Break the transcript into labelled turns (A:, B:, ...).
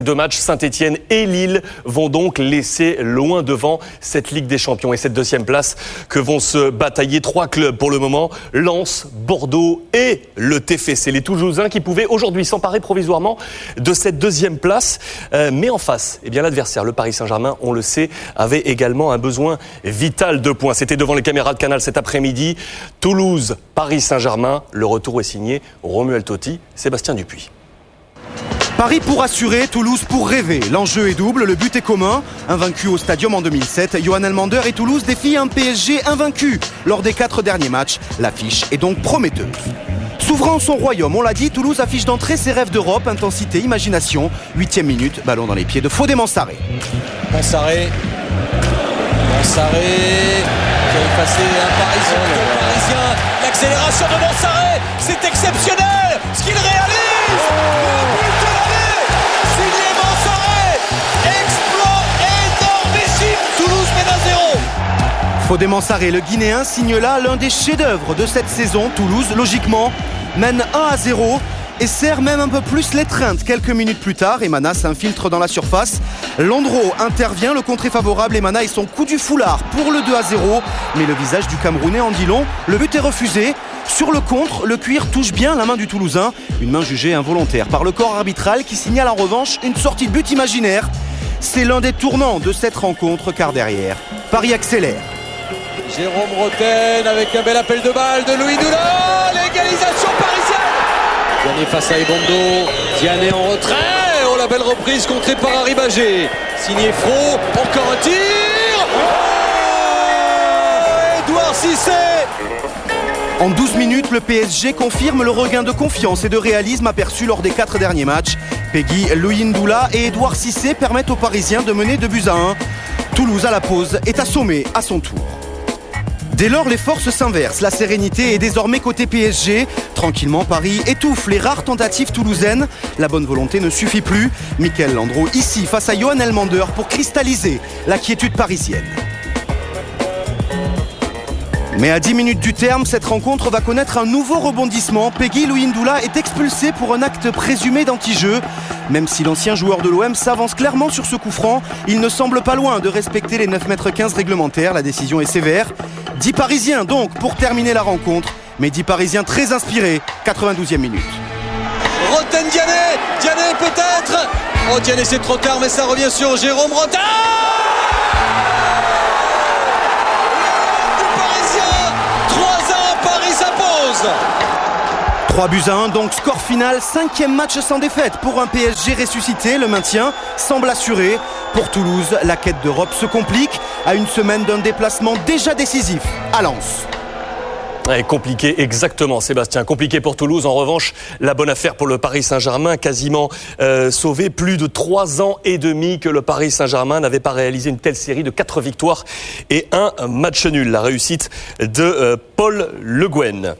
A: 2 matchs. Saint-Etienne et Lille vont donc laisser loin devant cette Ligue des Champions et cette 2e place que vont se batailler 3 clubs pour le moment. Lens, Bordeaux et le TFC. Les Toulousains qui pouvaient aujourd'hui s'emparer provisoirement de cette 2e place. Mais en face, eh bien, l'adversaire, le Paris Saint-Germain, on le sait, avait également un besoin vital de points. C'était devant les caméras de Canal cet après-midi. Toulouse, Paris Saint-Germain. Le retour est signé Romuald Totti, Sébastien Dupuis.
B: Paris pour assurer, Toulouse pour rêver. L'enjeu est double, le but est commun. Invaincu au Stadium en 2007, Johan Elmander et Toulouse défient un PSG invaincu. Lors des 4 derniers matchs, l'affiche est donc prometteuse. S'ouvrant son royaume, on l'a dit, Toulouse affiche d'entrée ses rêves d'Europe, intensité, imagination. 8e minute, ballon dans les pieds de Fodé Mansaré.
C: Mansaré qui a effacé un Parisien. L'accélération de Mansaré, c'est exceptionnel ce qu'il réalise. Le but de l'année, signé Mansaré. Exploit énormissime. Toulouse mène à 0.
B: Fodé Mansaré, le Guinéen, signe là l'un des chefs-d'œuvre de cette saison. Toulouse, logiquement, mène 1-0 et serre même un peu plus l'étreinte. Quelques minutes plus tard, Emana s'infiltre dans la surface. Landreau intervient, le contré favorable. Emana et son coup du foulard pour le 2-0. Mais le visage du Camerounais en dit long. Le but est refusé. Sur le contre, le cuir touche bien la main du Toulousain. Une main jugée involontaire par le corps arbitral qui signale en revanche une sortie de but imaginaire. C'est l'un des tournants de cette rencontre car derrière, Paris accélère.
C: Jérôme Roten avec un bel appel de balle de Louis Doula. L'égalisation parisienne. Diané face à Ebondo. Diané en retrait. Oh, la belle reprise contrée par Harry Bagé. Signé Fro. Encore un tir. Oh, Edouard Cissé.
B: En 12 minutes, le PSG confirme le regain de confiance et de réalisme aperçu lors des 4 derniers matchs. Peggy, Louis Ndoula et Edouard Cissé permettent aux Parisiens de mener 2-1. Toulouse à la pause est assommé à son tour. Dès lors, les forces s'inversent. La sérénité est désormais côté PSG. Tranquillement, Paris étouffe les rares tentatives toulousaines. La bonne volonté ne suffit plus. Michael Landreau ici face à Johan Elmander pour cristalliser la quiétude parisienne. Mais à 10 minutes du terme, cette rencontre va connaître un nouveau rebondissement. Peggy Louis Ndoula est expulsé pour un acte présumé d'anti-jeu. Même si l'ancien joueur de l'OM s'avance clairement sur ce coup franc, il ne semble pas loin de respecter les 9,15 m réglementaires. La décision est sévère. 10 Parisiens donc pour terminer la rencontre. Mais 10 Parisiens très inspirés. 92e minute.
C: Roten Diané peut-être. Oh, Diané c'est trop tard mais ça revient sur Jérôme Roten.
B: 3-1, donc score final, 5e match sans défaite pour un PSG ressuscité. Le maintien semble assuré. Pour Toulouse, la quête d'Europe se complique à une semaine d'un déplacement déjà décisif à Lens.
A: Ouais, compliqué, exactement, Sébastien. Compliqué pour Toulouse. En revanche, la bonne affaire pour le Paris Saint-Germain, quasiment sauvé. Plus de 3 ans et demi que le Paris Saint-Germain n'avait pas réalisé une telle série de 4 victoires et un match nul. La réussite de Paul Le Guen.